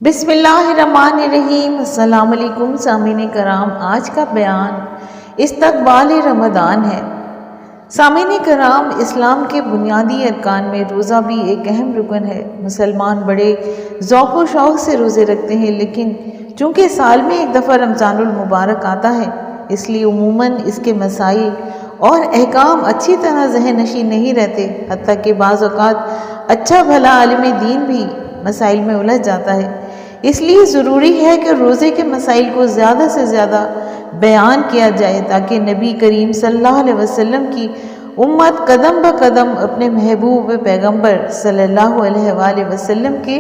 بسم اللہ الرحمن الرحیم۔ السلام علیکم سامعین کرام، آج کا بیان استقبال رمضان ہے۔ سامعین کرام، اسلام کے بنیادی ارکان میں روزہ بھی ایک اہم رکن ہے۔ مسلمان بڑے ذوق و شوق سے روزے رکھتے ہیں، لیکن چونکہ سال میں ایک دفعہ رمضان المبارک آتا ہے، اس لیے عموماً اس کے مسائل اور احکام اچھی طرح ذہن نشین نہیں رہتے، حتیٰ کہ بعض اوقات اچھا بھلا عالم دین بھی مسائل میں الجھ جاتا ہے۔ اس لیے ضروری ہے کہ روزے کے مسائل کو زیادہ سے زیادہ بیان کیا جائے، تاکہ نبی کریم صلی اللہ علیہ وسلم کی امت قدم بہ قدم اپنے محبوب پیغمبر صلی اللہ علیہ وآلہ وسلم کے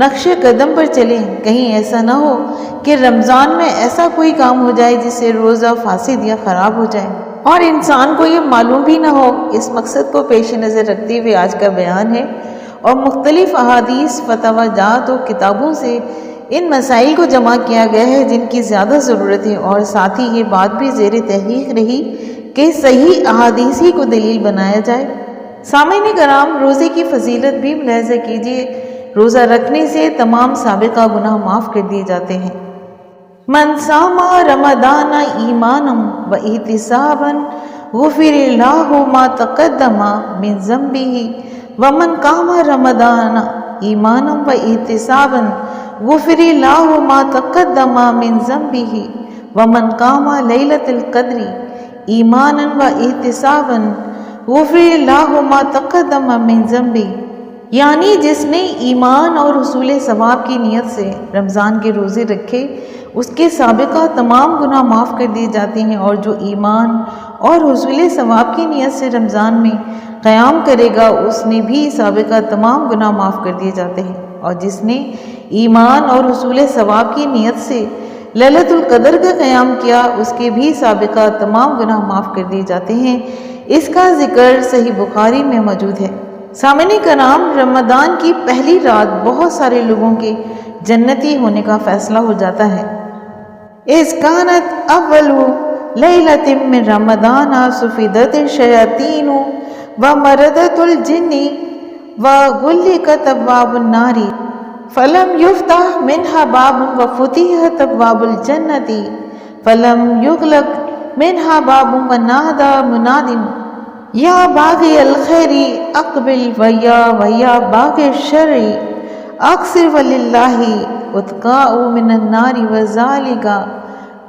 نقش قدم پر چلیں۔ کہیں ایسا نہ ہو کہ رمضان میں ایسا کوئی کام ہو جائے جس سے روزہ فاسد یا خراب ہو جائے اور انسان کو یہ معلوم بھی نہ ہو۔ اس مقصد کو پیش نظر رکھتے ہوئے آج کا بیان ہے، اور مختلف احادیث، فتاوی جات اور کتابوں سے ان مسائل کو جمع کیا گیا ہے جن کی زیادہ ضرورت ہے، اور ساتھ ہی یہ بات بھی زیر تحقیق رہی کہ صحیح احادیث ہی کو دلیل بنایا جائے۔ سامعین کرام، روزے کی فضیلت بھی ملاحظہ کیجیے۔ روزہ رکھنے سے تمام سابقہ گناہ معاف کر دیے جاتے ہیں۔ من صام رمضان ایمانا و احتسابا غفر اللہ ما تقدم من ذنبہ ومن قام رمضان ایمانا و احتسابا غفر اللہ ما تقدم من ذنبہ ومن قام لیلۃ القدر ایمانا و احتسابا غفر اللہ ما تقدم من ذنبہ، یعنی جس نے ایمان اور حصول ثواب کی نیت سے رمضان کے روزے رکھے، اس کے سابقہ تمام گناہ معاف کر دیے جاتے ہیں، اور جو ایمان اور حصول ثواب کی نیت سے رمضان میں قیام کرے گا، اس نے بھی سابقہ تمام گناہ معاف کر دیے جاتے ہیں، اور جس نے ایمان اور حصول ثواب کی نیت سے لیلۃ القدر کا قیام کیا، اس کے بھی سابقہ تمام گناہ معاف کر دیے جاتے ہیں۔ اس کا ذکر صحیح بخاری میں موجود ہے۔ سامعین کرام، رمضان کی پہلی رات بہت سارے لوگوں کے جنتی ہونے کا فیصلہ ہو جاتا ہے۔ اذ کانت اول لیلۃ من رمضان صفدت الشیاطین ومردت الجن وغلقت ابواب النار فلم یفتح منها باب وفتحت ابواب الجنۃ فلم یغلق منها باب ونادى مناد یا باغی الخیر اقبل ویا باغی الشر اقصر وللہ اتقاء من النار وذالک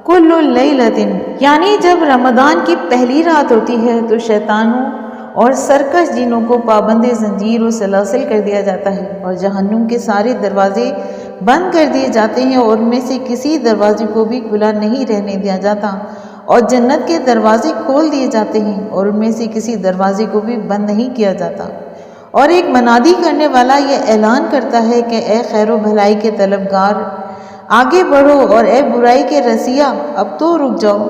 کل لیلۃ، یعنی جب رمضان کی پہلی رات ہوتی ہے تو شیطانوں اور سرکش جنوں کو پابند زنجیر و سلاسل کر دیا جاتا ہے، اور جہنم کے سارے دروازے بند کر دیے جاتے ہیں، اور ان میں سے کسی دروازے کو بھی کھلا نہیں رہنے دیا جاتا، اور جنت کے دروازے کھول دیے جاتے ہیں، اور ان میں سے کسی دروازے کو بھی بند نہیں کیا جاتا، اور ایک منادی کرنے والا یہ اعلان کرتا ہے کہ اے خیر و بھلائی کے طلبگار، آگے بڑھو، اور اے برائی کے رسیا، اب تو رک جاؤ۔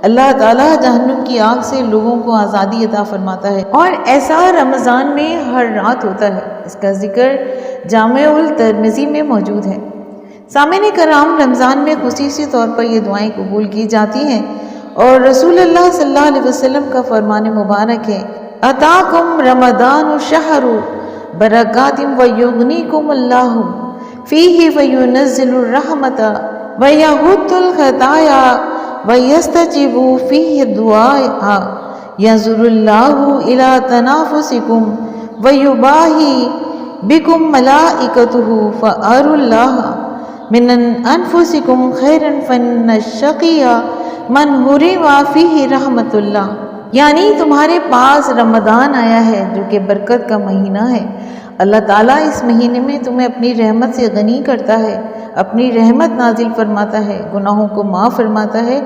اللہ تعالیٰ جہنم کی آگ سے لوگوں کو آزادی عطا فرماتا ہے، اور ایسا رمضان میں ہر رات ہوتا ہے۔ اس کا ذکر جامع الترمذی میں موجود ہے۔ سامعین کرام، رمضان میں خصوصی طور پر یہ دعائیں قبول کی جاتی ہیں، اور رسول اللہ صلی اللہ علیہ وسلم کا فرمان مبارک ہے، اتاکم رمضان الشہر برکات ویغنیکم اللہ فیہ وینزل الرحمۃ ویحط الخطایا ویستجیب فیہ الدعاء ینظر اللہ الی تنافسکم ویباہی بکم ملائکتہ فاروا اللہ من انفسکم خیرا فان الشقی من حرم فیہ رحمت اللہ، یعنی تمہارے پاس رمضان آیا ہے جو کہ برکت کا مہینہ ہے۔ اللہ تعالیٰ اس مہینے میں تمہیں اپنی رحمت سے غنی کرتا ہے، اپنی رحمت نازل فرماتا ہے، گناہوں کو معاف فرماتا ہے،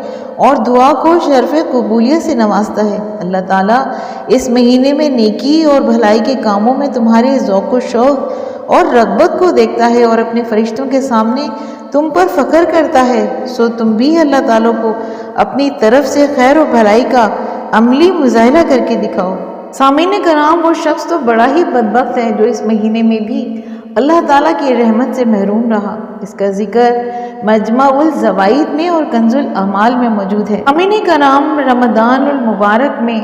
اور دعا کو شرف قبولیت سے نوازتا ہے۔ اللہ تعالیٰ اس مہینے میں نیکی اور بھلائی کے کاموں میں تمہارے ذوق و شوق اور رغبت کو دیکھتا ہے، اور اپنے فرشتوں کے سامنے تم پر فخر کرتا ہے، سو تم بھی اللہ تعالیٰ کو اپنی طرف سے خیر و بھلائی کا عملی مظاہرہ کر کے دکھاؤ۔ سامعین کرام، وہ شخص تو بڑا ہی بدبخت ہے جو اس مہینے میں بھی اللہ تعالیٰ کی رحمت سے محروم رہا۔ اس کا ذکر مجمع الزوائد میں اور کنز الاعمال میں موجود ہے۔ سامعین کرام، رمضان المبارک میں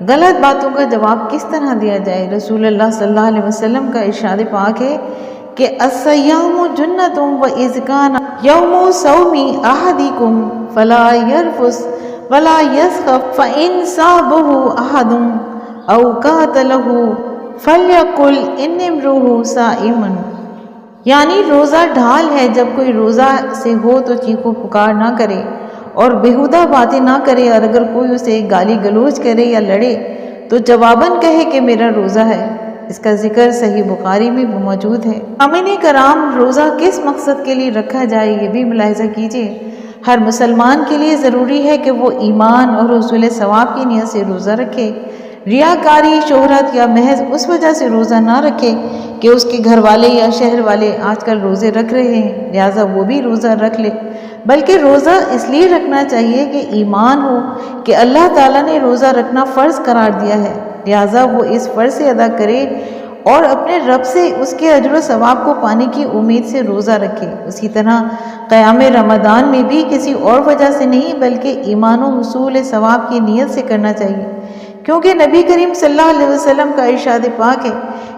غلط باتوں کا جواب کس طرح دیا جائے؟ رسول اللہ صلی اللہ علیہ وسلم کا ارشاد پاک ہے کہ الصیام جنۃ وإذ کان یوم صوم احدکم فلا یرفث ولا یسخف فإن صابہ احد او قاتلہ فلیقل انی امرؤ صائم، یعنی روزہ ڈھال ہے، جب کوئی روزہ سے ہو تو چیخو پکار نہ کرے اور بیہودہ باتیں نہ کرے، اور اگر کوئی اسے گالی گلوچ کرے یا لڑے تو جواباً کہے کہ میرا روزہ ہے۔ اس کا ذکر صحیح بخاری میں بھی موجود ہے۔ سامعین کرام، روزہ کس مقصد کے لیے رکھا جائے یہ بھی ملاحظہ کیجیے۔ ہر مسلمان کے لیے ضروری ہے کہ وہ ایمان اور حصول ثواب کی نیت سے روزہ رکھے، ریاکاری، شہرت یا محض اس وجہ سے روزہ نہ رکھے کہ اس کے گھر والے یا شہر والے آج کل روزے رکھ رہے ہیں لہٰذا وہ بھی روزہ رکھ لے، بلکہ روزہ اس لیے رکھنا چاہیے کہ ایمان ہو کہ اللہ تعالیٰ نے روزہ رکھنا فرض قرار دیا ہے، لہٰذا وہ اس فرض سے ادا کرے اور اپنے رب سے اس کے اجر و ثواب کو پانے کی امید سے روزہ رکھے۔ اسی طرح قیام رمضان میں بھی کسی اور وجہ سے نہیں بلکہ ایمان و حصول ثواب کی نیت سے کرنا چاہیے، کیونکہ نبی کریم صلی اللہ علیہ وسلم کا ارشاد پاک ہے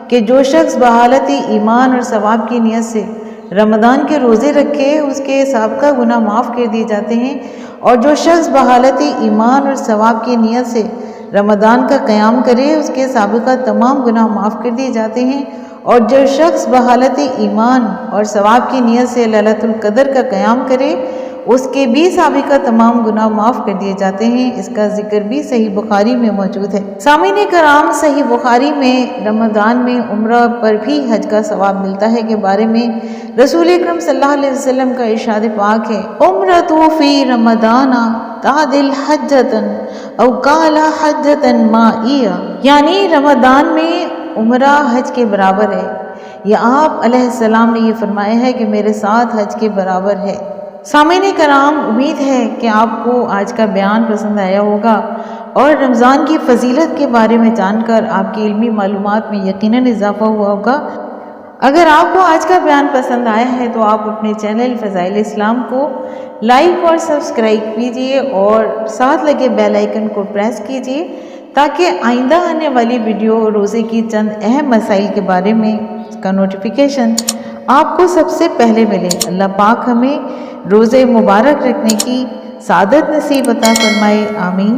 کہ جو شخص بحالت ایمان اور ثواب کی نیت سے رمضان کے روزے رکھے اس کے سابقہ گناہ معاف کر دیے جاتے ہیں، اور جو شخص بحالت ایمان اور ثواب کی نیت سے رمضان کا قیام کرے اس کے سابقہ تمام گناہ معاف کر دیے جاتے ہیں، اور جو شخص بحالت ایمان اور ثواب کی نیت سے لیلۃ القدر کا قیام کرے اس کے بھی سابقہ تمام گناہ معاف کر دیے جاتے ہیں۔ اس کا ذکر بھی صحیح بخاری میں موجود ہے۔ سامعین کرام، صحیح بخاری میں رمضان میں عمرہ پر بھی حج کا ثواب ملتا ہے کے بارے میں رسول اکرم صلی اللہ علیہ وسلم کا ارشاد پاک ہے، عمرۃ فی رمضان تعدل حجۃ او قال حجۃ مائیہ، یعنی رمضان میں عمرہ حج کے برابر ہے، یا آپ علیہ السلام نے یہ فرمایا ہے کہ میرے ساتھ حج کے برابر ہے۔ سامعین کرام، امید ہے کہ آپ کو آج کا بیان پسند آیا ہوگا اور رمضان کی فضیلت کے بارے میں جان کر آپ کی علمی معلومات میں یقیناً اضافہ ہوا ہوگا۔ اگر آپ کو آج کا بیان پسند آیا ہے تو آپ اپنے چینل فضائل اسلام کو لائک اور سبسکرائب کیجیے اور ساتھ لگے بیل آئیکن کو پریس کیجیے تاکہ آئندہ آنے والی ویڈیو روزے کی چند اہم مسائل کے بارے میں اس کا نوٹیفیکیشن آپ کو سب سے پہلے ملے۔ اللہ پاک ہمیں روزے مبارک رکھنے کی سعادت نصیب عطا فرمائے، آمین۔